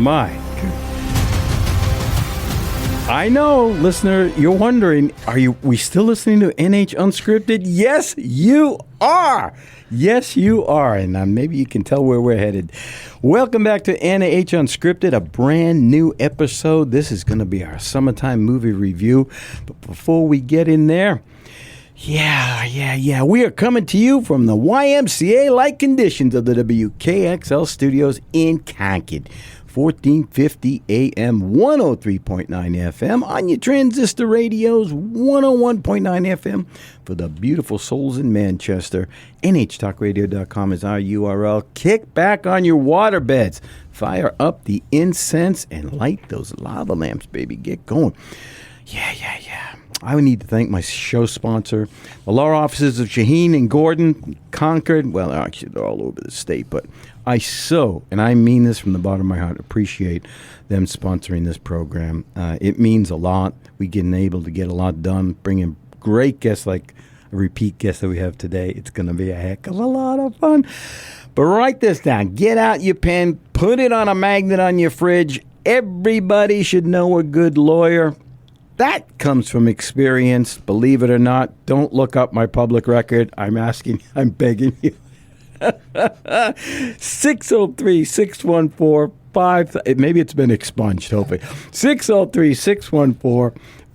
My. I know, listener, you're wondering, we still listening to NH Unscripted? Yes, you are. Yes, you are. And maybe you can tell where we're headed. Welcome back to NH Unscripted, a brand new episode. This is going to be our summertime movie review. But before we get in there, we are coming to you from the YMCA-like conditions of the WKXL studios in Concord. 1450 AM, 103.9 FM on your transistor radios, 101.9 FM for the beautiful souls in Manchester. NHTalkRadio.com is our URL. Kick back on your water beds. Fire up the incense and light those lava lamps, baby. Get going. Yeah. I would need to thank my show sponsor, the law offices of Shaheen and Gordon, Concord. Well, actually, they're all over the state, but I and I mean this from the bottom of my heart, appreciate them sponsoring this program. It means a lot. We get able to get a lot done, bring in great guests like a repeat guest that we have today. It's going to be a heck of a lot of fun. But write this down. Get out your pen. Put it on a magnet on your fridge. Everybody should know a good lawyer. That comes from experience. Believe it or not, don't look up my public record. I'm begging you. 603-614-5. Maybe it's been expunged, hopefully. 603-614-5560.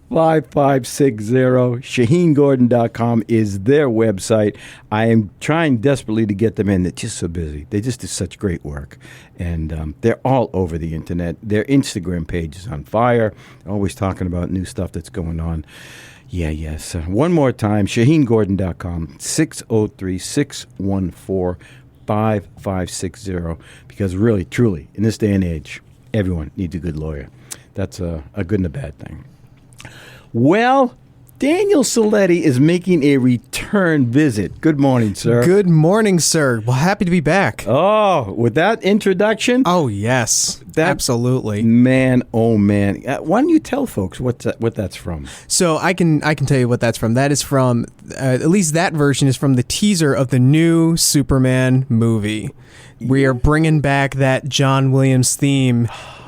ShaheenGordon.com is their website. I am trying desperately to get them in. They're just so busy. They just do such great work. And they're all over the internet. Their Instagram page is on fire. They're always talking about new stuff that's going on. Yes. One more time, ShaheenGordon.com, 603-614-5560. Because really, truly, in this day and age, everyone needs a good lawyer. That's a good and a bad thing. Well, Daniel Siletti is making a return visit. Good morning, sir. Good morning, sir. Well, happy to be back. Oh, with that introduction? Oh, yes. Absolutely. Man, oh, man. Why don't you tell folks what that's from? So I can tell you what that's from. That is from, at least that version is from the teaser of the new Superman movie. We are bringing back that John Williams theme.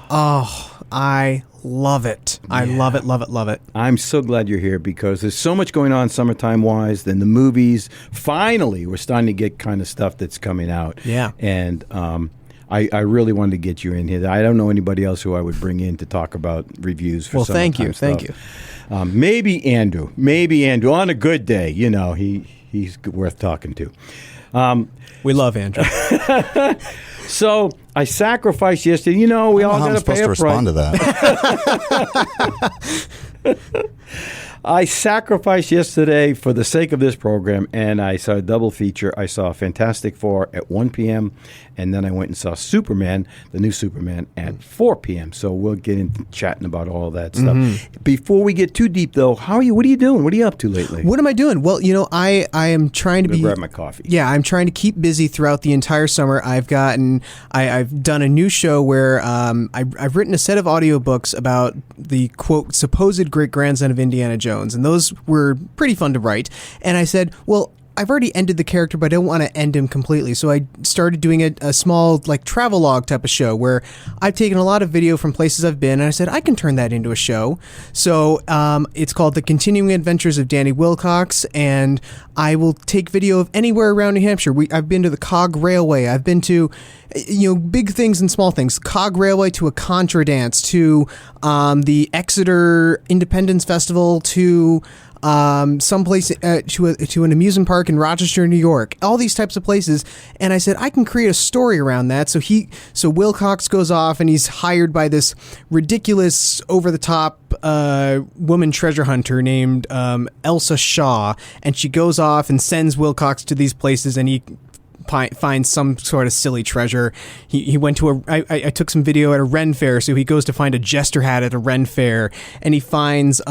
Oh, I love it. I love it. I'm so glad you're here because there's so much going on summertime-wise. Then the movies, finally, we're starting to get kind of stuff that's coming out. Yeah. And I really wanted to get you in here. I don't know anybody else who I would bring in to talk about reviews for summertime stuff. Thank you. Maybe Andrew. On a good day. He's worth talking to. We love Andrew. So I sacrificed yesterday. We all got to pay a price. Respond to that. I sacrificed yesterday for the sake of this program, and I saw a double feature. I saw Fantastic Four at 1 p.m., and then I went and saw Superman, the new Superman, at 4 p.m. So we'll get into chatting about all that stuff. Mm-hmm. Before we get too deep, though, how are you? What are you doing? What are you up to lately? What am I doing? Well, I am trying to grab my coffee. Yeah, I'm trying to keep busy throughout the entire summer. I've done a new show where I've written a set of audiobooks about the, quote, supposed great-grandson of Indiana Jones. And those were pretty fun to write. And I said, well, I've already ended the character, but I don't want to end him completely. So I started doing a small travelogue type of show where I've taken a lot of video from places I've been, and I said, I can turn that into a show. So it's called The Continuing Adventures of Danny Wilcox, and I will take video of anywhere around New Hampshire. I've been to the Cog Railway. I've been to big things and small things. Cog Railway to a contra dance, to the Exeter Independence Festival, to someplace to an amusement park in Rochester, New York, all these types of places. And I said, I can create a story around that. So Wilcox goes off and he's hired by this ridiculous, over-the-top woman treasure hunter named Elsa Shaw, and she goes off and sends Wilcox to these places, and he finds some sort of silly treasure. He went to I took some video at a Ren fair, so he goes to find a jester hat at a Ren fair, and he finds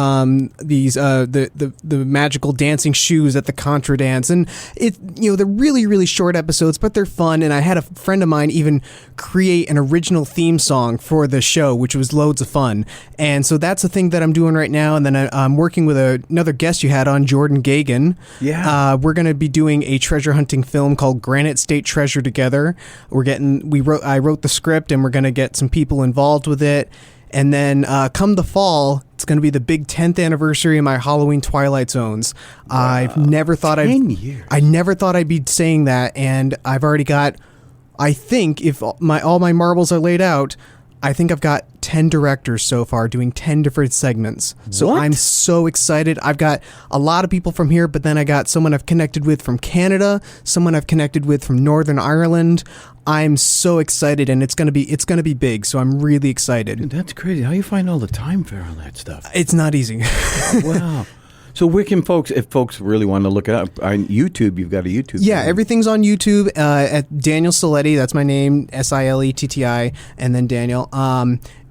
these the magical dancing shoes at the contra dance, and they're really, really short episodes, but they're fun. And I had a friend of mine even create an original theme song for the show, which was loads of fun. And so that's a thing that I'm doing right now. And then I'm working with another guest you had on, Jordan Gagan. Yeah. We're going to be doing a treasure hunting film called Granite Planet State Treasure together. I wrote the script, and we're going to get some people involved with it. And then come the fall, it's going to be the big 10th anniversary of my Halloween Twilight Zones. Wow. I never thought I'd be saying that, and I've already got, I think if all my marbles are laid out, I think I've got 10 directors so far doing 10 different segments. So What? I'm so excited. I've got a lot of people from here, but then I got someone I've connected with from Canada, someone I've connected with from Northern Ireland. I'm so excited, and it's gonna be big. So I'm really excited. Dude, that's crazy. How you find all the time for all that stuff? It's not easy. Wow. So where can if folks really want to look it up, on YouTube, you've got a YouTube Yeah, channel. everything's on YouTube at Daniel Siletti. That's my name, Siletti, and then Daniel.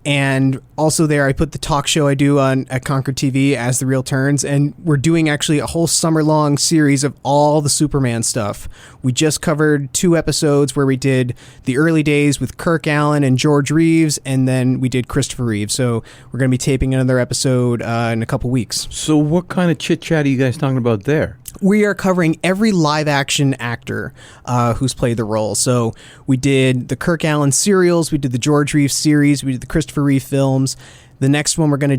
And also there, I put the talk show I do at Concord TV, As the Real Turns, and we're doing actually a whole summer-long series of all the Superman stuff. We just covered 2 episodes where we did the early days with Kirk Allen and George Reeves, and then we did Christopher Reeves. So we're going to be taping another episode in a couple weeks. So what kind of chit-chat are you guys talking about there? We are covering every live-action actor who's played the role. So we did the Kirk Allen serials, we did the George Reeves series, we did the Christopher Reeve films. The next one we're going to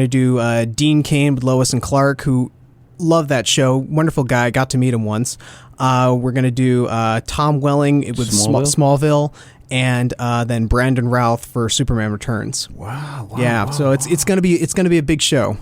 do Dean Cain with Lois and Clark, who love that show. Wonderful guy. Got to meet him once. We're going to do Tom Welling with Smallville, and then Brandon Routh for Superman Returns. Wow. Yeah. Wow, So it's going to be a big show.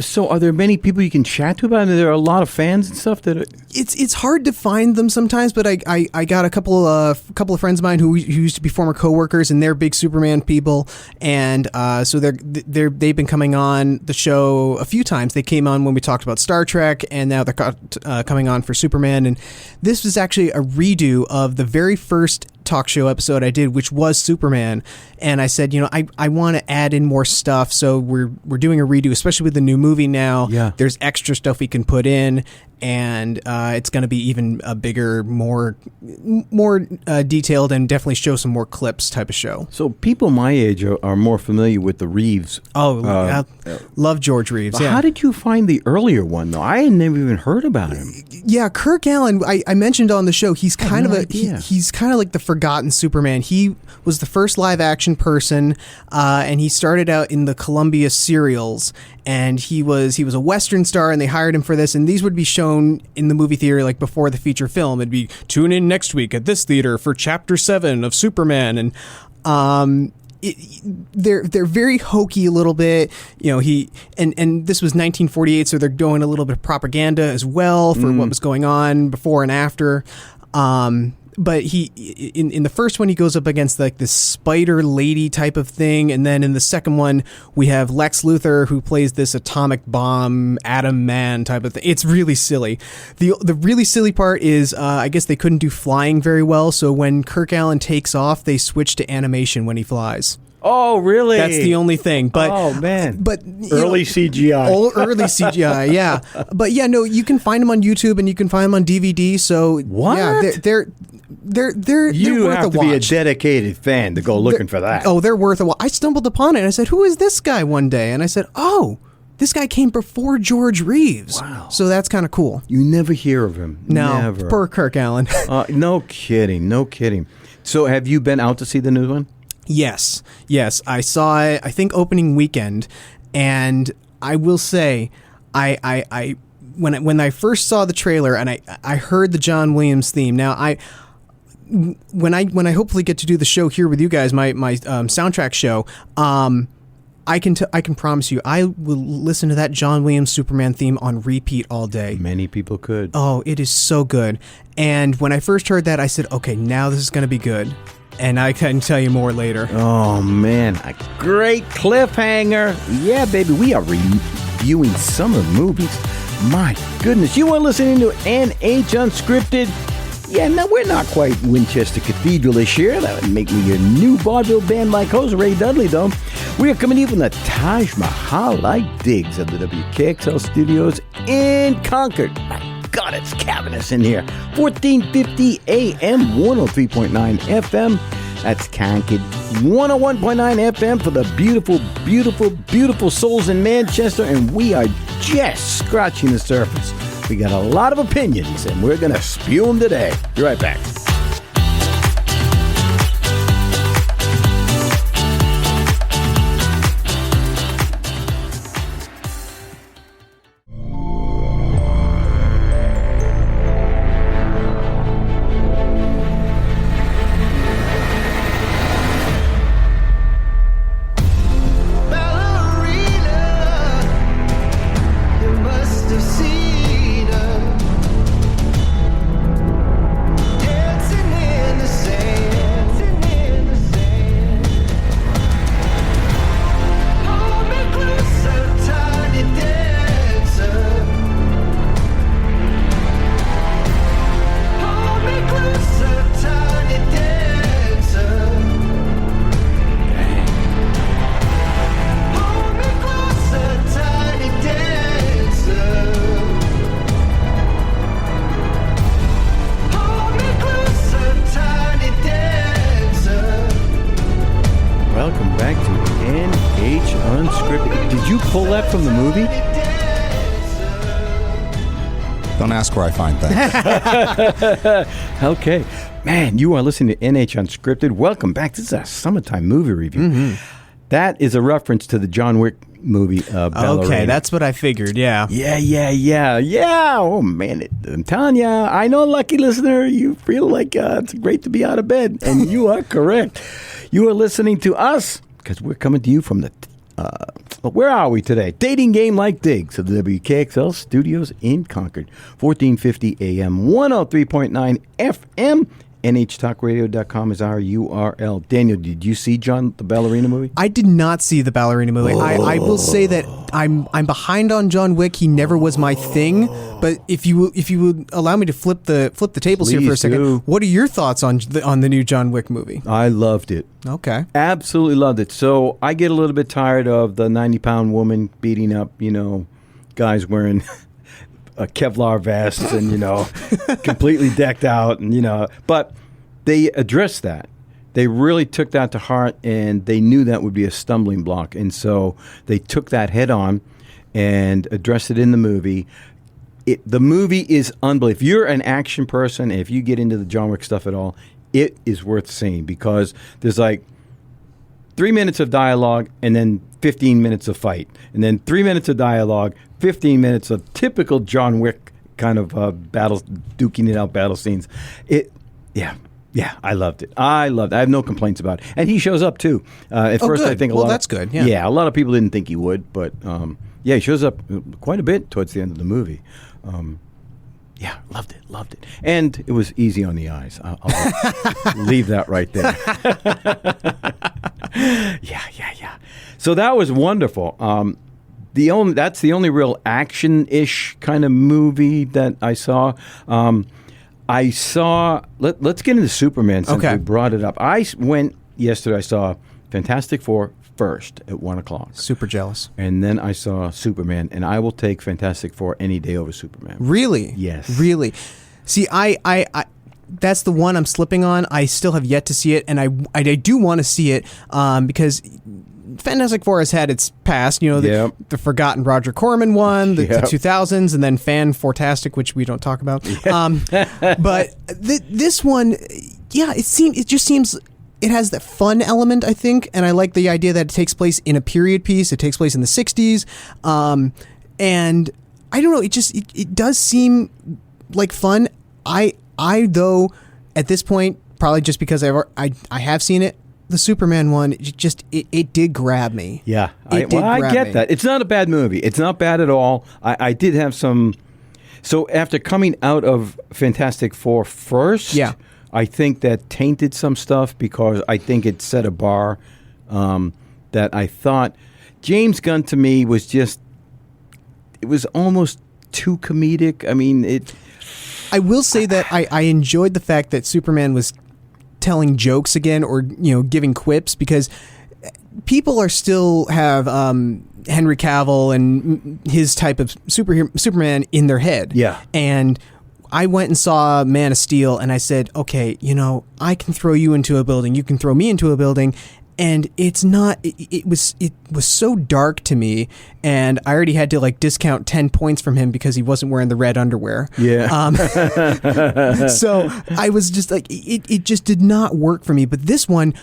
So are there many people you can chat to about it? There are a lot of fans and stuff that It's hard to find them sometimes, but I got a couple of friends of mine who used to be former coworkers, and they're big Superman people, and so they've been coming on the show a few times. They came on when we talked about Star Trek, and now they're coming on for Superman. And this was actually a redo of the very first talk show episode I did, which was Superman, and I said, I want to add in more stuff, so we're doing a redo, especially with the new movie now. Yeah. There's extra stuff we can put in, and it's going to be even a bigger, more detailed, and definitely show some more clips type of show. So people my age are more familiar with the Reeves. I love George Reeves. Yeah. How did you find the earlier one though? I had never even heard about him. Yeah, Kirk Allen. I mentioned on the show. He's kind of he's kind of like the forgotten Superman. He was the first live action person, and he started out in the Columbia serials. And he was a Western star, and they hired him for this. And these would be shown in the movie theater like before the feature film. It'd be tune in next week at this theater for Chapter 7 of Superman, and they're very hokey a little bit. And this was 1948, so they're doing a little bit of propaganda as well for what was going on before and after. But he in the first one, he goes up against like this spider lady type of thing, and then in the second one we have Lex Luthor, who plays this atomic bomb atom man type of thing. It's really silly. The really silly part is I guess they couldn't do flying very well, so when Kirk Allen takes off, they switch to animation when he flies. Oh, really? That's the only thing. But oh man, but early CGI. Early CGI, yeah. But yeah, no, you can find them on YouTube and you can find them on DVD. So what? Yeah, they're you worth have a to watch. be a dedicated fan to go looking for that. Oh, they're worth a watch. I stumbled upon it and I said, "Who is this guy?" one day, and I said, "Oh, this guy came before George Reeves." Wow. So that's kind of cool. You never hear of him. No, Never. poor Kirk Allen. No kidding. So have you been out to see the new one? Yes. I saw it, I think, opening weekend, and I will say, when I first saw the trailer and I heard the John Williams theme. Now when I hopefully get to do the show here with you guys, my soundtrack show, I can promise you I will listen to that John Williams Superman theme on repeat all day. Many people could. Oh, it is so good. And when I first heard that, I said, okay, now this is going to be good. And I can tell you more later. Oh, man. A great cliffhanger. Yeah, baby. We are reviewing summer movies. My goodness. You are listening to NH Unscripted. Yeah, no, we're not quite Winchester Cathedral this year. That would make me your new vaudeville band like host, Ray Dudley, though. We are coming to you from the Taj Mahal-like digs of the WKXL studios in Concord. My God, it's cavernous in here. 1450 AM, 103.9 FM. That's Concord. 101.9 FM for the beautiful souls in Manchester. And we are just scratching the surface. We got a lot of opinions, and we're going to spew them today. Be right back. NH Unscripted. Did you pull that from the movie? Don't ask where I find things. Okay. Man, you are listening to NH Unscripted. Welcome back. This is a summertime movie review. Mm-hmm. That is a reference to the John Wick movie, Ballerina. Okay, that's what I figured, yeah. Yeah. Oh, man. I'm telling you, I know, lucky listener, you feel like it's great to be out of bed. And you are correct. You are listening to us because we're coming to you from the... where are we today? Dating Game Like Digs of the WKXL studios in Concord. 1450 AM, 103.9 FM. NHTalkRadio.com is our URL. Daniel, did you see the Ballerina movie? I did not see the Ballerina movie. I will say that I'm behind on John Wick. He never was my thing. But if you would allow me to flip the tables Please here for a second, do. what are your thoughts on the new John Wick movie? I loved it. Okay, absolutely loved it. So I get a little bit tired of the 90-pound woman beating up, guys wearing a Kevlar vests and completely decked out, and but they addressed that. They really took that to heart, and they knew that would be a stumbling block, and so they took that head on and addressed it in the movie. The movie is unbelievable. If you're an action person, if you get into the John Wick stuff at all, it is worth seeing because there's like 3 minutes of dialogue and then 15 minutes of fight, and then 3 minutes of dialogue, 15 minutes of typical John Wick kind of duking it out battle scenes. Yeah, I loved it. I have no complaints about it. And he shows up too. At first, good. I think that's good. Yeah. Yeah, a lot of people didn't think he would, but he shows up quite a bit towards the end of the movie. Yeah, loved it. And it was easy on the eyes. I'll leave that right there. Yeah. So that was wonderful. That's the only real action-ish kind of movie that I saw. Let's get into Superman since we brought it up. I went yesterday, I saw Fantastic Four first at 1 o'clock. Super jealous. And then I saw Superman, and I will take Fantastic Four any day over Superman. Really? Yes. Really? See, I that's the one I'm slipping on. I still have yet to see it, and I do want to see it because Fantastic Four has had its past, the forgotten Roger Corman one, the 2000s, and then Fan-Fortastic, which we don't talk about. But this one, it just seems it has that fun element, I think, and I like the idea that it takes place in a period piece. It takes place in the 60s, and I don't know. It does seem like fun. I though at this point, probably just because I have seen it. The Superman one, it did grab me. Yeah, I get that. It's not a bad movie. It's not bad at all. I did have some. So after coming out of Fantastic Four first, I think that tainted some stuff because I think it set a bar that I thought James Gunn to me was it was almost too comedic. I mean, I will say that I enjoyed the fact that Superman was telling jokes again or giving quips because people are still have Henry Cavill and his type of Superman in their head. Yeah. And I went and saw Man of Steel and I said, okay, I can throw you into a building, you can throw me into a building, and it's not it was so dark to me, and I already had to discount 10 points from him because he wasn't wearing the red underwear. So I was just it just did not work for me. But this one,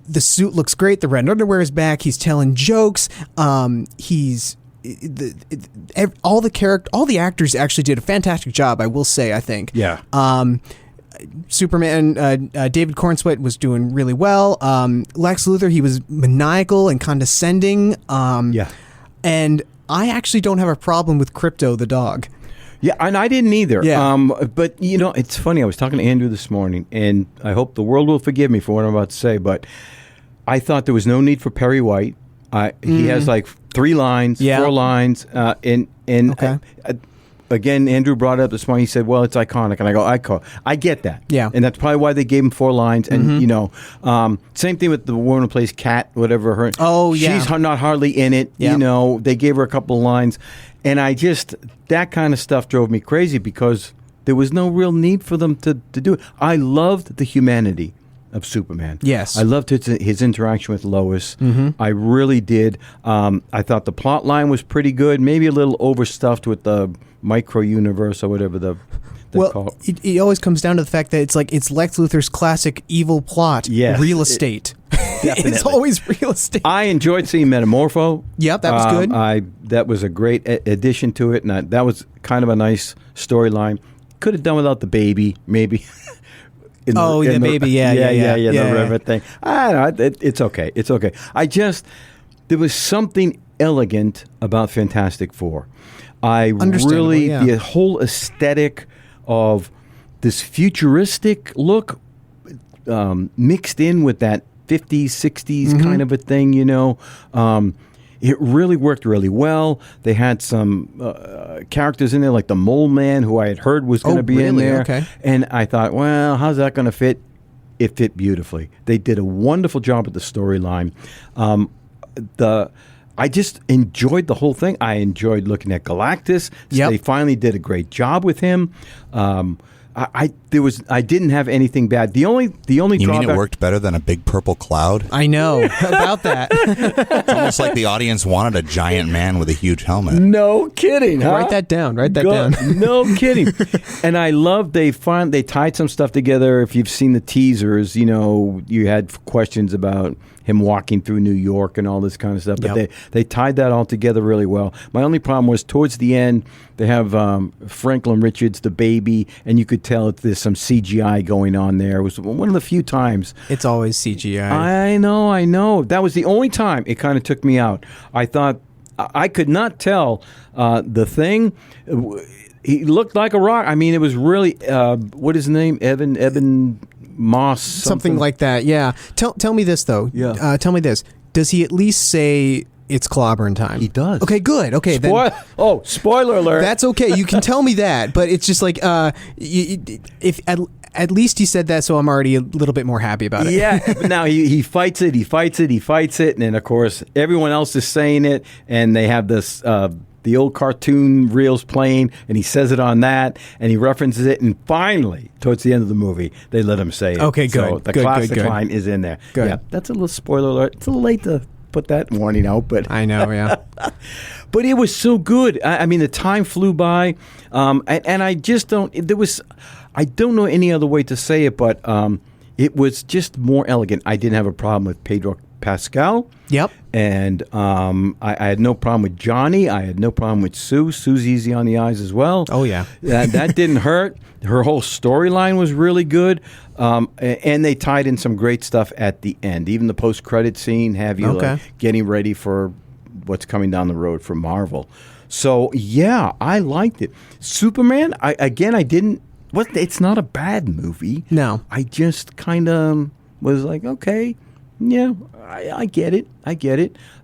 the suit looks great, the red underwear is back, he's telling jokes, all the actors actually did a fantastic job, I will say, I think. Yeah. Superman, David Cornsweet was doing really well. Lex Luthor, he was maniacal and condescending. And I actually don't have a problem with Crypto the dog. Yeah, and I didn't either. Yeah. But, it's funny. I was talking to Andrew this morning, and I hope the world will forgive me for what I'm about to say, but I thought there was no need for Perry White. He has 3 lines, 4 lines, again, Andrew brought it up this morning. He said, well, it's iconic. And I go, I get that. Yeah. And that's probably why they gave him 4 lines. And, same thing with the woman who plays Kat, whatever her. Oh, yeah. She's not hardly in it. Yeah. They gave her a couple of lines. And that kind of stuff drove me crazy because there was no real need for them to do it. I loved the humanity of Superman. Yes. I loved his interaction with Lois. Mm-hmm. I really did. I thought the plot line was pretty good, maybe a little overstuffed with the micro universe or whatever they call it. It always comes down to the fact that it's Lex Luthor's classic evil plot, Yes, real estate. Definitely. It's always real estate. I enjoyed seeing Metamorpho. Yep, that was good. That was a great addition to it, and that was kind of a nice storyline. Could have done without the baby, maybe. The baby, yeah, the river thing. I don't know, it's okay. It's okay. There was something elegant about Fantastic Four. The whole aesthetic of this futuristic look mixed in with that 50s, 60s kind of a thing, it really worked really well. They had some characters in there, like the Mole Man, who I had heard was going to be in there. Okay. And I thought, well, how's that going to fit? It fit beautifully. They did a wonderful job with the storyline. I just enjoyed the whole thing. I enjoyed looking at Galactus. Yep. They finally did a great job with him. I didn't have anything bad. The only You mean drawback, it worked better than a big purple cloud? I know about that. It's almost like the audience wanted a giant man with a huge helmet. No kidding, huh? Write that down. Down. No kidding. And I love they tied some stuff together. If you've seen the teasers, you had questions about him walking through New York and all this kind of stuff. But Yep. they tied that all together really well. My only problem was towards the end, they have Franklin Richards, the baby, and you could tell that there's some CGI going on there. It was one of the few times. It's always CGI. I know. That was the only time it kind of took me out. I thought I could not tell the Thing. He looked like a rock. I mean, it was really what is his name? Evan Moss. Something like that. Yeah. Tell me this though. Yeah. Tell me this. Does he at least say it's clobbering time? He does. Okay. Good. Okay. Spoiler alert. That's okay. You can tell me that, but it's just like if at least he said that, so I'm already a little bit more happy about it. Yeah. Now he fights it, and then of course everyone else is saying it, and they have this the old cartoon reels playing, and he says it on that, and he references it, and finally, towards the end of the movie, they let him say it. Okay, good. So the Good, classic good. line is in there. Good. Yeah, that's a little spoiler alert. It's a little late to put that warning out, but I know. Yeah. but it was so good. I mean, the time flew by, and I just don't. I don't know any other way to say it, but it was just more elegant. I didn't have a problem with Pedro Pascal. Yep. And I had no problem with Johnny. I had no problem with Sue. Sue's easy on the eyes as well. Oh, yeah. That didn't hurt. Her whole storyline was really good. And they tied in some great stuff at the end. Even the post-credit scene have you getting ready for what's coming down the road for Marvel. So, yeah, I liked it. Superman, I didn't... It's not a bad movie. No. I just kind of was like, okay... Yeah, I get it.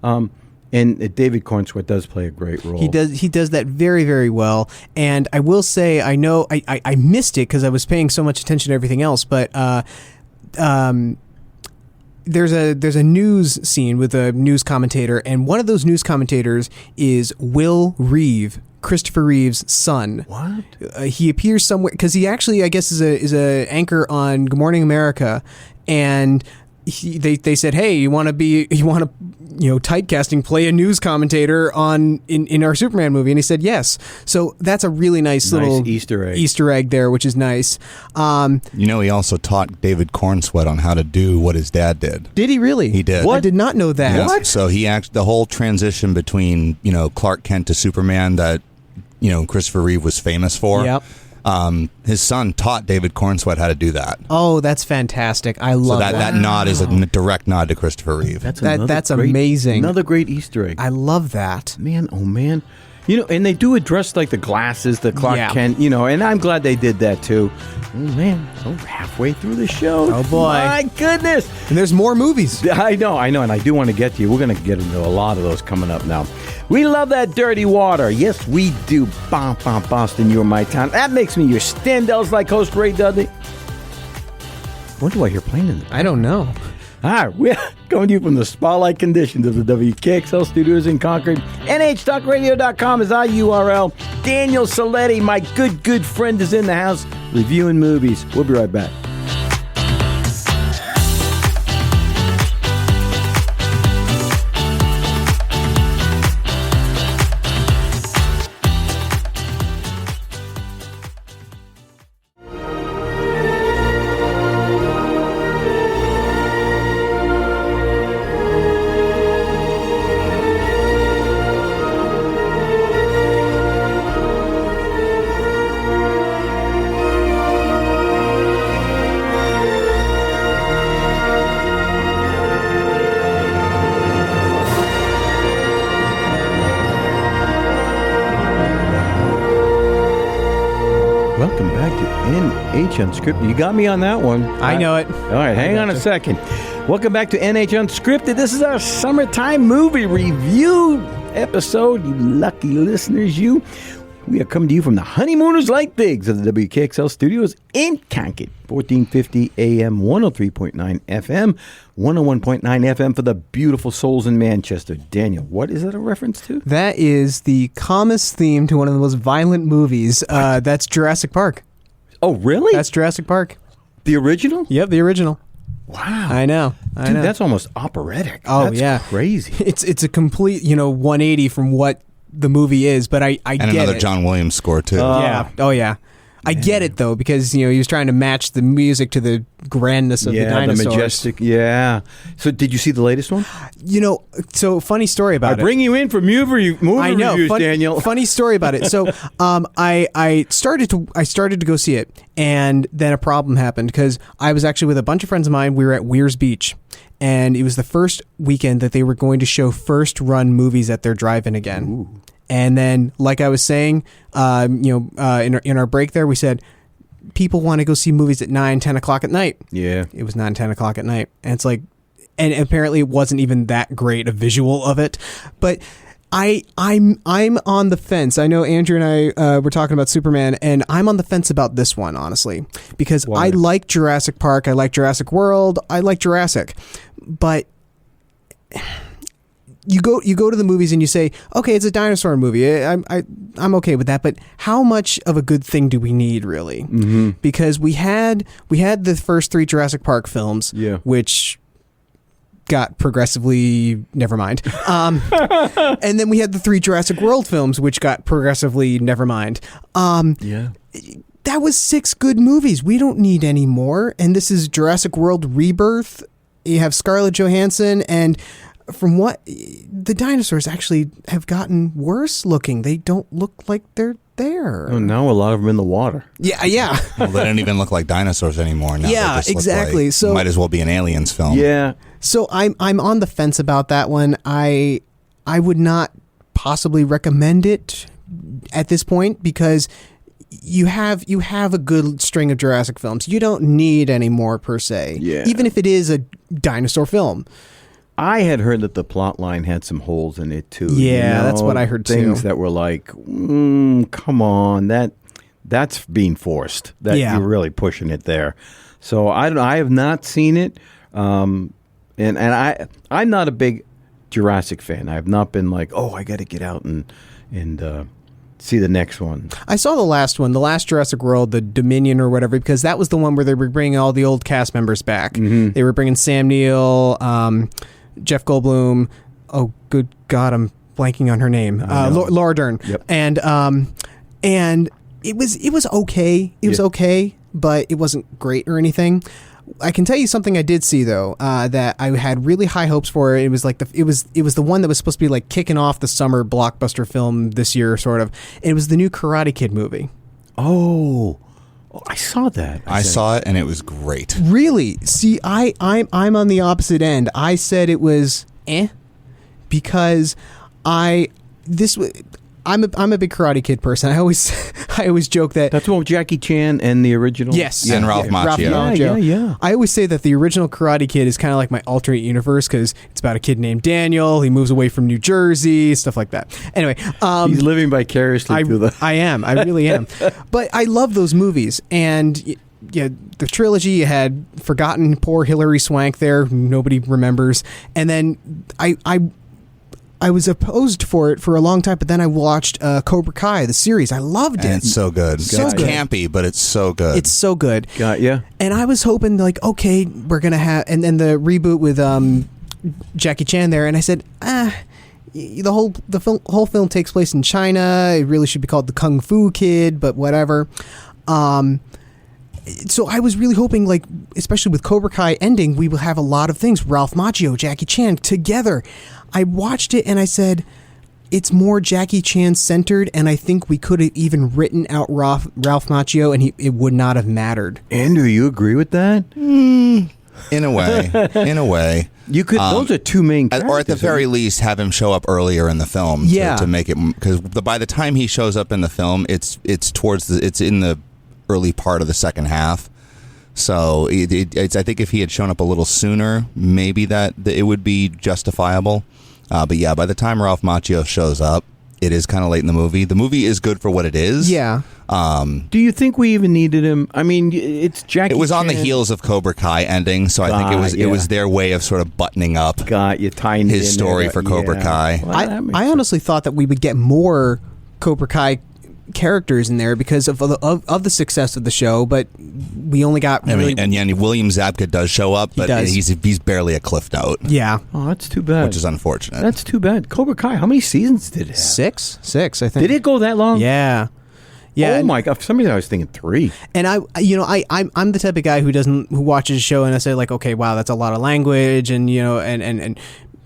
And David Cornsweet does play a great role. He does that very, very well. And I will say, I know I missed it because I was paying so much attention to everything else. But there's a news scene with a news commentator, and one of those news commentators is Will Reeve, Christopher Reeve's son. What? He appears somewhere because he actually, I guess, is a anchor on Good Morning America, and. They said, hey, you want to typecasting, play a news commentator in our Superman movie, and he said yes. So that's a really nice little Easter egg there, which is nice. He also taught David Cornsweet on how to do what his dad did. Did he really? He did. What? I did not know that. Yeah. What? So the whole transition between Clark Kent to Superman that Christopher Reeve was famous for. Yep. His son taught David Cornsweet how to do that. Oh, that's fantastic. I love that. So that nod is a direct nod to Christopher Reeve. That's amazing. Another great Easter egg. I love that. Man, oh man. And they do address like the glasses, the Clark Kent, and I'm glad they did that too. Oh man, we're halfway through the show. Oh boy. My goodness. And there's more movies. I know, and I do want to get to you. We're going to get into a lot of those coming up now. We love that dirty water. Yes, we do. Boston, you're my town. That makes me your Standells like host Ray Dudley. What do I hear playing in the I don't know. All right, we're coming to you from the spotlight conditions of the WKXL studios in Concord. NHTalkRadio.com is our URL. Daniel Siletti, my good friend, is in the house reviewing movies. We'll be right back. NH Unscripted. You got me on that one. I know it. All right, hang on a second. Welcome back to NH Unscripted. This is our summertime movie review episode. You lucky listeners, you. We are coming to you from the Honeymooners Like Bigs of the WKXL studios in Concord. 1450 AM, 103.9 FM, 101.9 FM for the beautiful souls in Manchester. Daniel, what is that a reference to? That is the calmest theme to one of the most violent movies. That's Jurassic Park. Oh, really? That's Jurassic Park. The original? Yep, the original. Wow. I know. Dude, that's almost operatic. Oh, that's yeah. crazy. It's a complete, 180 from what the movie is, but I and get another it. John Williams score too. Yeah. Oh yeah. I get it though, because he was trying to match the music to the grandness of the dinosaurs. The majestic. Yeah. So did you see the latest one? So funny story about it. I bring you in for movie reviews, Daniel. Funny story about it. So I started to go see it, and then a problem happened because I was actually with a bunch of friends of mine. We were at Weir's Beach, and it was the first weekend that they were going to show first run movies at their drive-in again. Ooh. And then, like I was saying, in our break there, we said people want to go see movies at 9, 10 o'clock at night. Yeah. It was 9, 10 o'clock at night. And it's like, and apparently it wasn't even that great a visual of it. But I'm on the fence. I know Andrew and I were talking about Superman, and I'm on the fence about this one, honestly. Because Why? I like Jurassic Park, I like Jurassic World, I like Jurassic. But you go to the movies and you say, okay, it's a dinosaur movie. I'm okay with that, but how much of a good thing do we need, really? Mm-hmm. Because we had the first 3 Jurassic Park films, which got progressively never mind. And then we had the 3 Jurassic World films, which got progressively never mind. That was 6 good movies. We don't need any more. And this is Jurassic World Rebirth. You have Scarlett Johansson, and from what the dinosaurs actually have gotten worse looking. They don't look like they're there. Oh, now a lot of them in the water. Yeah. Well, they don't even look like dinosaurs anymore. Now Yeah, they just look exactly. like- So- might as well be an Aliens film. Yeah. So I'm on the fence about that one. I would not possibly recommend it at this point because you have a good string of Jurassic films. You don't need any more per se. Yeah. Even if it is a dinosaur film. I had heard that the plot line had some holes in it too. Yeah, that's what I heard too. Things that were like, come on, that's being forced. That Yeah. you're really pushing it there. So I have not seen it, and I'm not a big Jurassic fan. I have not been like, I got to get out and see the next one. I saw the last one, the last Jurassic World, the Dominion or whatever, because that was the one where they were bringing all the old cast members back. Mm-hmm. They were bringing Sam Neill, Jeff Goldblum. Oh, good God, I'm blanking on her name. Laura Dern. Yep. And it was okay. It was okay, but it wasn't great or anything. I can tell you something I did see though that I had really high hopes for. It was like it was the one that was supposed to be like kicking off the summer blockbuster film this year, sort of. And it was the new Karate Kid movie. Oh, I saw that. I saw it and it was great. Really? See, I'm on the opposite end. I said it was because I'm a big Karate Kid person. I always joke that That's what Jackie Chan and the original. Yes. And Ralph Macchio. Yeah. I always say that the original Karate Kid is kind of like my alternate universe because it's about a kid named Daniel. He moves away from New Jersey, stuff like that. Anyway, He's living vicariously through the. I am. I really am. But I love those movies. And yeah, the trilogy, you had Forgotten Poor Hilary Swank there. Nobody remembers. And then I was opposed for it for a long time, but then I watched Cobra Kai, the series. I loved it. And it's so good. So it's good. campy, but it's so good. It's so good. Got ya. And I was hoping, like, okay, we're going to have... And then the reboot with Jackie Chan there, and I said, the whole film takes place in China. It really should be called The Kung Fu Kid, but whatever. So I was really hoping, like, especially with Cobra Kai ending, we will have a lot of things. Ralph Macchio, Jackie Chan together. I watched it and I said, it's more Jackie Chan centered, and I think we could have even written out Ralph Macchio, and it would not have mattered. Andrew, you agree with that? In a way. You could. Those are two main characters. Or at the very least, have him show up earlier in the film Yeah. to make it, because by the time he shows up in the film, it's in the early part of the second half. So I think if he had shown up a little sooner, maybe that it would be justifiable. But yeah, by the time Ralph Macchio shows up, it is kind of late in the movie. The movie is good for what it is. Yeah. Do you think we even needed him? I mean, it's Jackie It was on the Chan. heels of Cobra Kai ending, so I think it was their way of sort of buttoning up You tying his it in story there. for Cobra Kai. Well, that makes I sense. honestly thought that we would get more Cobra Kai characters in there because of the success of the show, but we only got really, and William Zabka does show up, but does. he's barely a cliff note, yeah, Oh, that's too bad. which is unfortunate. That's too bad. Cobra Kai, how many seasons did it have? six, I think. Did it go that long? Yeah. Yeah, Oh and- my god! For some reason, I was thinking 3. And I'm the type of guy who watches a show and I say like, okay, wow, that's a lot of language, and and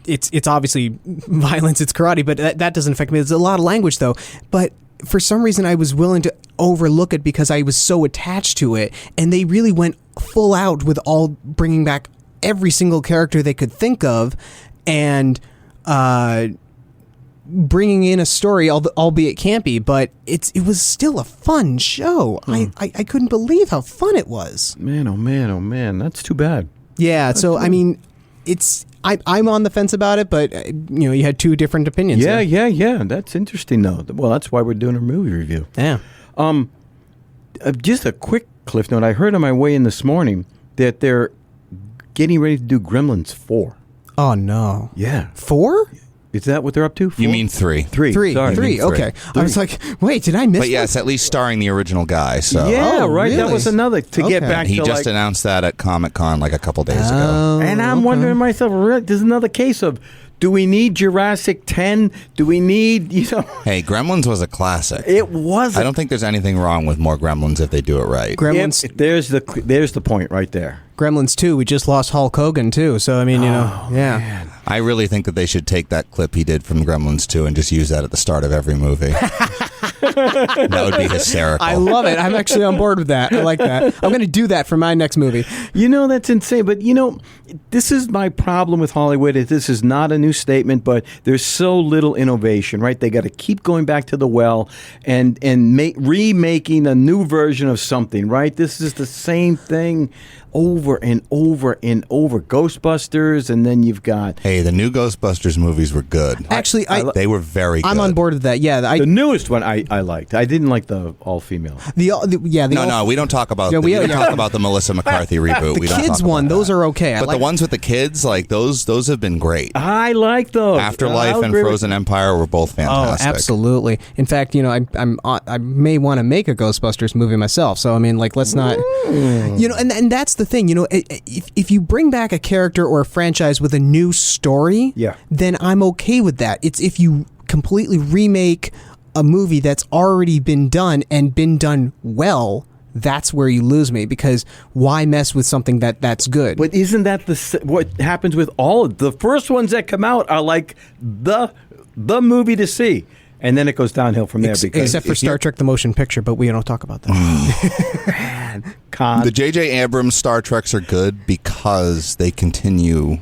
it's obviously violence, it's karate, but that doesn't affect me. There's a lot of language though, but for some reason I was willing to overlook it because I was so attached to it, and they really went full out with all bringing back every single character they could think of, and bringing in a story, albeit campy, but it was still a fun show. I couldn't believe how fun it was. Man, oh man, oh man, that's too bad. Yeah, so I mean, I'm on the fence about it, but you had two different opinions. Yeah, there. yeah. That's interesting though. Well, that's why we're doing a movie review. Yeah. Just a quick cliff note. I heard on my way in this morning that they're getting ready to do Gremlins 4. Oh no. Yeah. 4? Is that what they're up to? 4? You mean 3? 3. Three. Sorry. Three. Okay. I was like, wait, did I miss? But yeah, it's at least starring the original guy. So Yeah, Oh, right. That really? was another to get Okay. back he to just like. announced that at Comic-Con like a couple days ago. Oh, And I'm okay. wondering myself, really, there's another case of, do we need Jurassic 10? Do we need, Hey, Gremlins was a classic. it was. I don't think there's anything wrong with more Gremlins if they do it right. Gremlins. There's the point right there. Gremlins 2. We just lost Hulk Hogan too, so I mean, yeah. I really think that they should take that clip he did from Gremlins 2 and just use that at the start of every movie. That would be hysterical. I love it. I'm actually on board with that. I like that. I'm going to do that for my next movie. That's insane. But, this is my problem with Hollywood. This is not a new statement, but there's so little innovation, right? They got to keep going back to the well and remaking a new version of something, right? This is the same thing over and over and over. Ghostbusters, and then you've got... Hey, the new Ghostbusters movies were good. Actually, They were very good. I'm on board with that. Yeah, The newest one I liked. I didn't like the all-female. No, we don't talk about Yeah, we we- don't talk about the Melissa McCarthy reboot. The We don't kids talk about one, that. those are okay. I But like the ones with the kids, like those have been great. I like those. Afterlife I'll and agree with- Frozen Empire were both Oh, fantastic. absolutely. In fact, I may want to make a Ghostbusters movie myself. So I mean, like, let's not, and that's the thing. If you bring back a character or a franchise with a new story, Yeah. then I'm okay with that. It's if you completely remake a movie that's already been done and been done well. That's where you lose me, because why mess with something that's good? But isn't that what happens with all of the first ones that come out are like the movie to see, and then it goes downhill from there. Because Except for Star Trek: The Motion Picture, but we don't talk about that. The J.J. Abrams Star Treks are good because they continue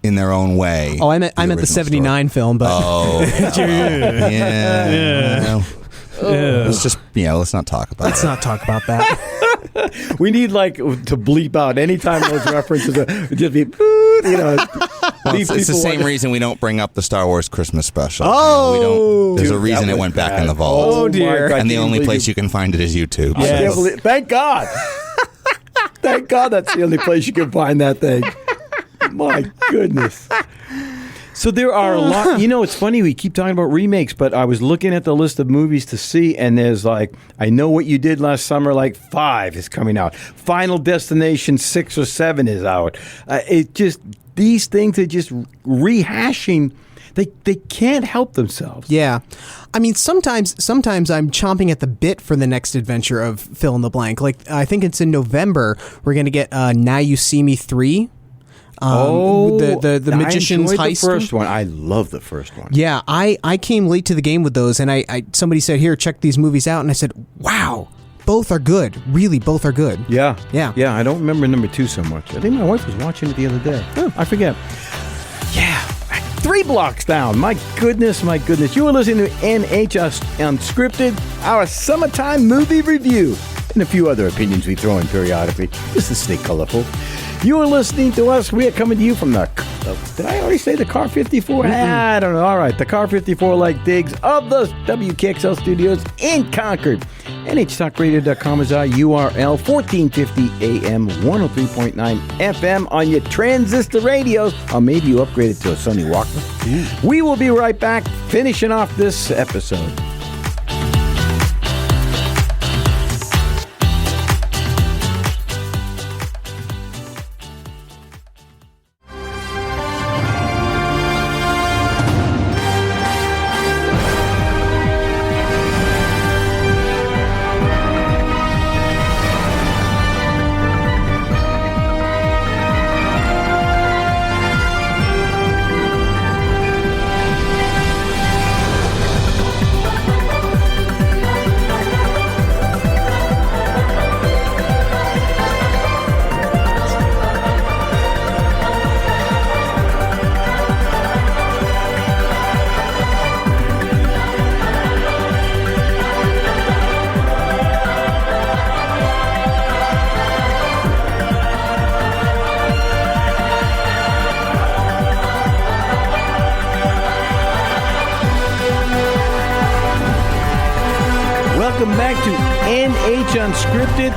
in their own way. Oh, I meant the original '79 film, but Oh, yeah. Let's just let's not talk about let's it. not talk about that. we need to bleep out anytime those references are just be Well, it's the same reason we don't bring up the Star Wars Christmas special. Oh! we don't. There's a Dude, reason that it was went back bad. in the vault. Oh, dear. my God, And the I can't only believe place you can find it is YouTube. I can't Yes. believe- thank God. Thank God that's the only place you can find that thing. My goodness. So there are a lot. It's funny, we keep talking about remakes, but I was looking at the list of movies to see, and there's like, I Know What You Did Last Summer, like 5 is coming out. Final Destination 6 or 7 is out. These things are just rehashing. They can't help themselves. Yeah, I mean, sometimes I'm chomping at the bit for the next adventure of fill in the blank. Like, I think it's in November. We're gonna get Now You See Me 3. The Magician's I enjoyed Heist. the first one. I love the first one. Yeah, I came late to the game with those, and I somebody said, here, check these movies out, and I said, wow, both are good. Really, both are good. Yeah. Yeah. I don't remember number 2 so much. I think my wife was watching it the other day. Oh, I forget. Yeah. 3 blocks down. My goodness. You were listening to NHS Unscripted, our summertime movie review. and a few other opinions we throw in periodically, just to stay colorful. You are listening to us. We are coming to you from the... did I already say the Car 54? I don't know. All right, the Car 54 like digs of the WKXL studios in Concord. NHTalkRadio.com is our URL. 1450 AM, 103.9 FM on your transistor radios. Or maybe you upgraded to a Sony Walkman. We will be right back, finishing off this episode. Welcome back to NH Unscripted.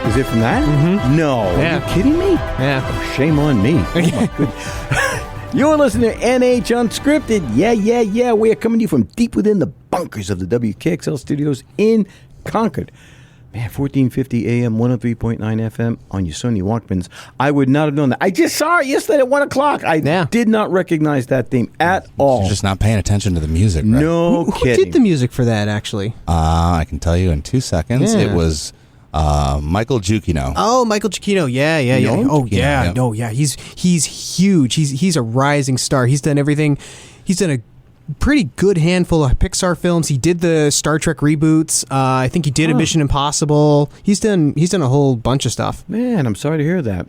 Is it from that? Mm-hmm. No. Yeah. Are you kidding me? Yeah. Oh, shame on me. Oh, my goodness. You're listening to NH Unscripted. Yeah. We are coming to you from deep within the bunkers of the WKXL studios in Concord. Man, 1450 AM, 103.9 FM on your Sony Walkmans. I would not have known that. I just saw it yesterday at 1 o'clock. I did not recognize that theme at all. You're just not paying attention to the music, right? No Who kidding. did the music for that, actually? I can tell you in 2 seconds. Yeah. It was Michael Giacchino. Oh, Michael Giacchino. Yeah. Oh, yeah. No, yeah. He's huge. He's a rising star. He's done everything. He's done a pretty good handful of Pixar films. He did the Star Trek reboots. I think he did a Mission Impossible. He's done a whole bunch of stuff. Man, I'm sorry to hear that.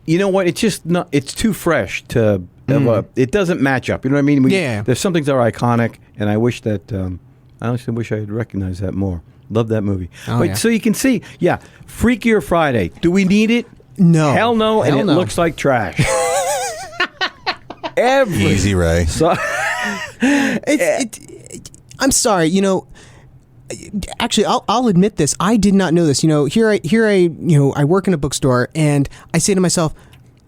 You know what? It's just not. It's too fresh to. It doesn't match up. You know what I mean? There's some things that are iconic, and I wish that. I honestly wish I had recognized that more. Love that movie. So you can see, Freakier Friday. Do we need it? No. Hell no. And it looks like trash. Easy, Ray. So, I'm sorry. Actually, I'll admit this. I did not know this. Here I work in a bookstore, and I say to myself,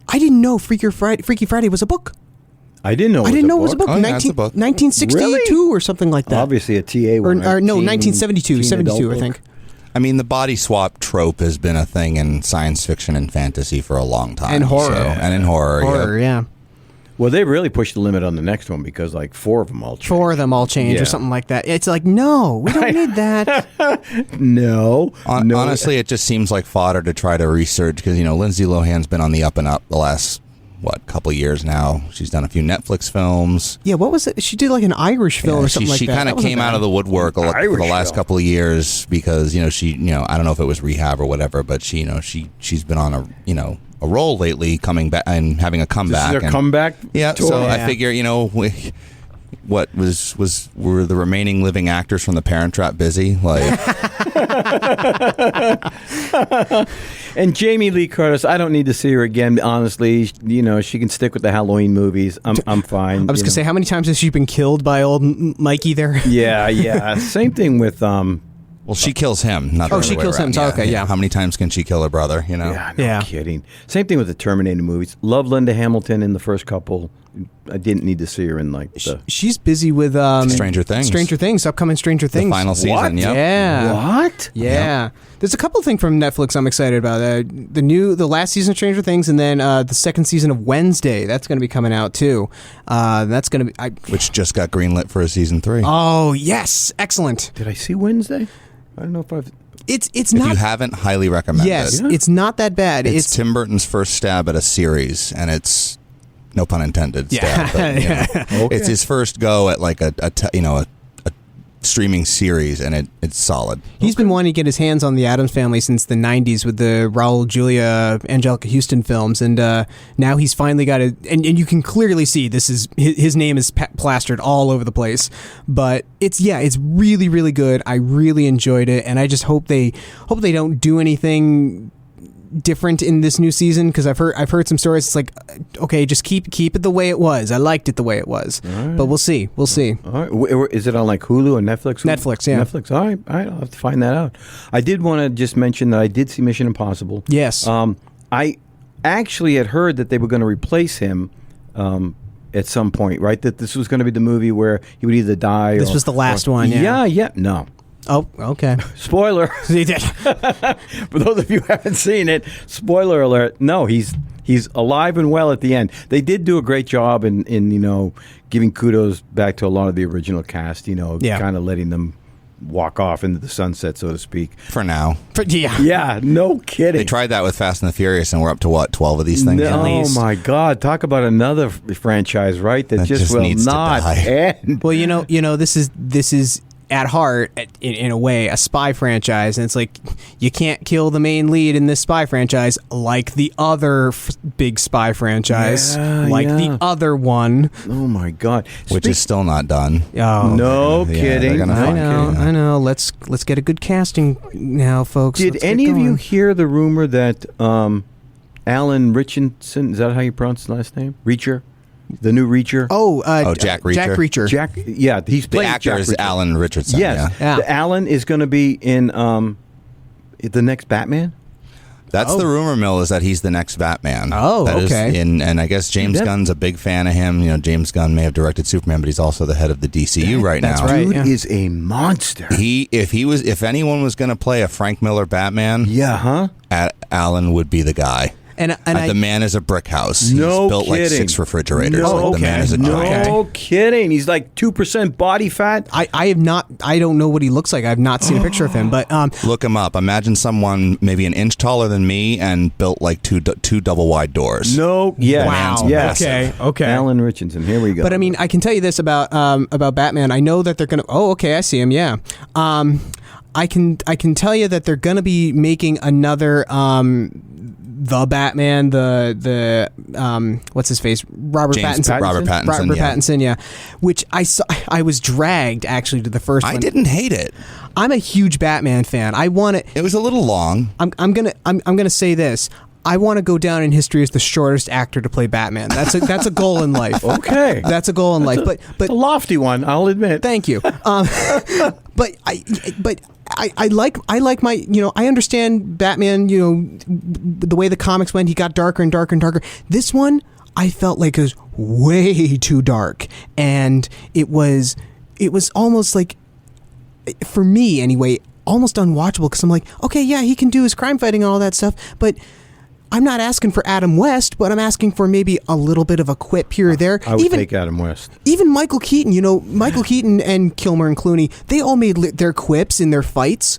I didn't know Freaky Friday was a book. I didn't know it was a book. Oh, it's a book. 1962 or something like that. Obviously a TA or one. no, 1972, 72, I think. I mean, the body swap trope has been a thing in science fiction and fantasy for a long time. And horror. And in horror. Yeah. Well, they really pushed the limit on the next one because like 4 of them all changed. 4 of them all changed or something like that. It's like, no, we don't need that. No. Honestly, it just seems like fodder to try to research because, Lindsay Lohan's been on the up and up the last, couple of years now. She's done a few Netflix films. Yeah, what was it? She did like an Irish film or something like that. She kind of came out of the woodwork for the last couple of years because, she, I don't know if it was rehab or whatever, but she, she's been on a role lately, coming back and having a comeback. This is her comeback tour? So I figure, were the remaining living actors from The Parent Trap busy? And Jamie Lee Curtis, I don't need to see her again, honestly. She can stick with the Halloween movies. I'm fine. I was going to say, how many times has she been killed by old Mikey there? Yeah. Same thing with... Well, she kills him. Not the other she way kills around. him. So, okay, yeah. How many times can she kill her brother? Yeah, no kidding. Same thing with the Terminator movies. Love Linda Hamilton in the first couple. I didn't need to see her in She's busy with Stranger Things. Upcoming Stranger Things. The final season. What? Yep. Yeah. What? Yeah. Yep. There's a couple of things from Netflix I'm excited about. The last season of Stranger Things, and then the second season of Wednesday. That's going to be coming out too. That's going to be which just got greenlit for a season 3. Oh yes, excellent. Did I see Wednesday? I don't know if I've... It's not... If you haven't, highly recommend it. Yeah. It's not that bad. It's Tim Burton's first stab at a series, and it's, no pun intended, stab. But, Okay. It's his first go at like a streaming series, and it's solid. He's been wanting to get his hands on the Addams Family since the 90s with the Raul Julia, Angelica Houston films, and now he's finally got it. And you can clearly see this is his name is plastered all over the place. But it's really, really good. I really enjoyed it, and I just hope they don't do anything different in this new season, because I've heard some stories. It's like, okay, just keep it the way it was. I liked it the way it was, but we'll see. All right. Is it on like Hulu or Netflix? Netflix, yeah. Netflix. All right. I'll have to find that out. I did want to just mention that I did see Mission Impossible. Yes. I actually had heard that they were going to replace him at some point, right? That this was going to be the movie where he would either die. This was the last one. Yeah. No. Oh, okay. Spoiler. For those of you who haven't seen it, spoiler alert. No, he's alive and well at the end. They did do a great job in giving kudos back to a lot of the original cast, kind of letting them walk off into the sunset, so to speak. For now. Yeah, no kidding. They tried that with Fast and the Furious, and we're up to, what, 12 of these things? Oh, my God. Talk about another franchise, right? That just will not end. Well, this is at heart, in a way, a spy franchise, and it's like you can't kill the main lead in this spy franchise like the other big spy franchise, the other one. Oh my God! Which is still not done. Oh, no kidding! I know. Let's get a good casting now, folks. Did any of you hear the rumor that Alan Richardson, is that how you pronounce his last name? Reacher? The new Reacher. Jack Reacher. Jack Reacher. Yeah, he's playing the actor Jack is Reacher. Alan Richardson. Yes, yeah. The Alan is going to be in the next Batman. That's the rumor mill, is that he's the next Batman. Oh, that okay. And I guess James Gunn's a big fan of him. James Gunn may have directed Superman, but he's also the head of the DCU right now. That's right. Dude is a monster. If anyone was going to play a Frank Miller Batman, Alan would be the guy. And the man is a brick house. He's No built like kidding. 6 refrigerators. No, The man is a giant. No kidding. He's like 2% body fat. I have not. I don't know what he looks like. I've not seen a picture of him. But Look him up. Imagine someone maybe an inch taller than me and built like two double wide doors. No. Yeah. Wow. Yes. Okay. Alan Richardson. Here we go. But I mean, I can tell you this about Batman. I know that they're gonna. Oh, okay. I see him. Yeah. I can tell you that they're gonna be making another. The Batman, the what's his face, Robert Pattinson. Robert Pattinson, yeah. Which I saw. I was dragged actually to the first one. I didn't hate it. I'm a huge Batman fan. I want it. It was a little long. I'm gonna say this. I want to go down in history as the shortest actor to play Batman. That's a goal in life. Okay, that's a goal in life. But it's a lofty one, I'll admit. Thank you. But I like my, I understand Batman, the way the comics went, he got darker and darker and darker. This one, I felt like it was way too dark, and it was almost like, for me anyway, almost unwatchable, because I'm like, okay, yeah, he can do his crime fighting and all that stuff, but I'm not asking for Adam West, but I'm asking for maybe a little bit of a quip here or there. I would take Adam West. Even Michael Keaton, Michael Keaton and Kilmer and Clooney, they all made their quips in their fights,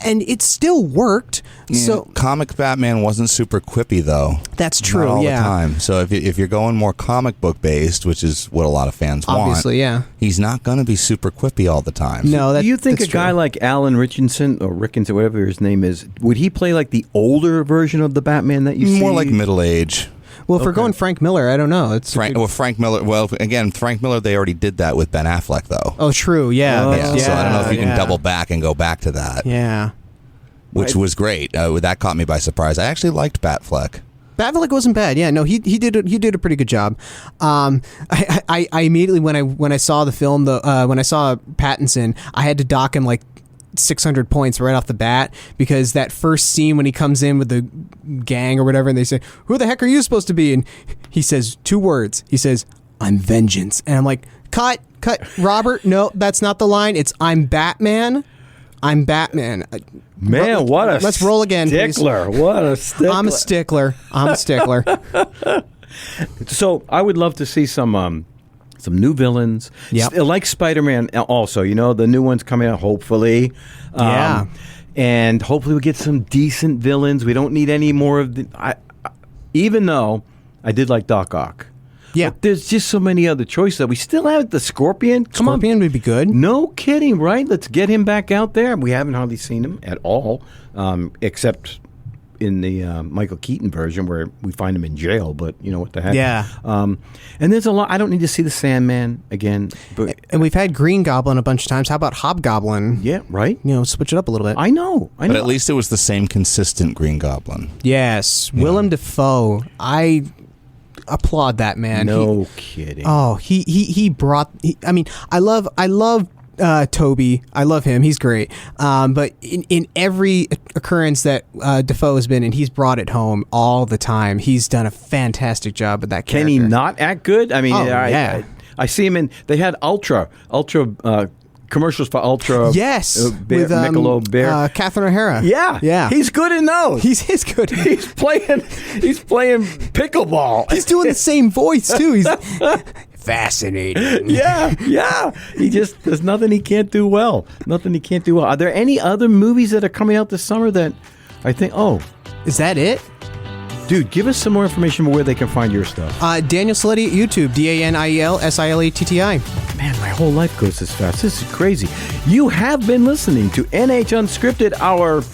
and it still worked. Yeah, so comic Batman wasn't super quippy, though. That's true. Not all yeah. the time. So if you're going more comic book based, which is what a lot of fans obviously, yeah, he's not going to be super quippy all the time. No, do you think a guy like Alan Richardson or Rickinson, whatever his name is, would he play like the older version of the Batman that you see? More like middle age. Well, if we're going Frank Miller, I don't know. Frank Miller. Well, again, Frank Miller. They already did that with Ben Affleck, though. Oh, true. Yeah. So I don't know if you can double back and go back to that. Yeah. Which was great. That caught me by surprise. I actually liked Batfleck. Batfleck wasn't bad. Yeah, no, he did a pretty good job. I immediately when I saw the film, when I saw Pattinson, I had to dock him like 600 points right off the bat, because that first scene when he comes in with the gang or whatever, and they say, "Who the heck are you supposed to be?" and he says 2 words. He says, "I'm vengeance," and I'm like, cut, Robert. No, that's not the line. It's "I'm Batman." I'm Batman. Man, let's roll again, stickler. Please. What a stickler. I'm a stickler. So I would love to see some new villains. Yep. Like Spider-Man also, the new one's coming out, hopefully. Yeah. And hopefully we get some decent villains. We don't need any more of the... even though I did like Doc Ock. Yeah. But there's just so many other choices. We still have the Scorpion. Come Scorpion would be good. No kidding, right? Let's get him back out there. We haven't hardly seen him at all, except in the Michael Keaton version where we find him in jail, but you know what the heck. Yeah. And there's a lot. I don't need to see the Sandman again. But And we've had Green Goblin a bunch of times. How about Hobgoblin? yeah, right? You know, switch it up a little bit. I know. But at least it was the same consistent Green Goblin. Yes. Willem Dafoe. I applaud that man. No kidding. He brought. I love Toby. I love him. He's great. But in every occurrence that Defoe has been in, he's brought it home all the time. He's done a fantastic job with that character. Can he not act good? I mean, yeah. I see him in. They had Ultra commercials for Ultra. Yes, Bear, with Michelob Bear. Catherine O'Hara. Yeah. He's good in those. He's good. He's playing pickleball. He's doing the same voice too. He's fascinating. Yeah. There's nothing he can't do well. Nothing he can't do well. Are there any other movies that are coming out this summer that I think? Oh, is that it? dude, give us some more information on where they can find your stuff. Daniel Siletti at YouTube. DanielSiletti. Man, my whole life goes this fast. This is crazy. You have been listening to NH Unscripted, our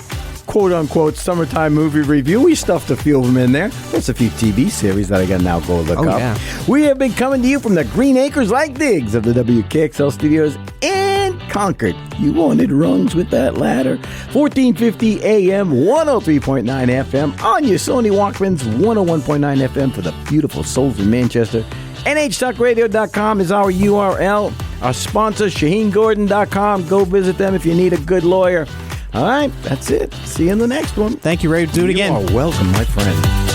quote-unquote summertime movie review. We stuffed a few of them in there. There's a few TV series that I got to now go look up. Yeah. We have been coming to you from the Green Acres like digs of the WKXL studios in Concord. You wanted rungs with that ladder. 1450 AM, 103.9 FM on your Sony Walkmans, 101.9 FM for the beautiful souls in Manchester. NHTalkRadio.com is our URL. Our sponsor, ShaheenGordon.com. Go visit them if you need a good lawyer. All right, that's it. See you in the next one. Thank you, Ray. Do it again. You are welcome, my friend.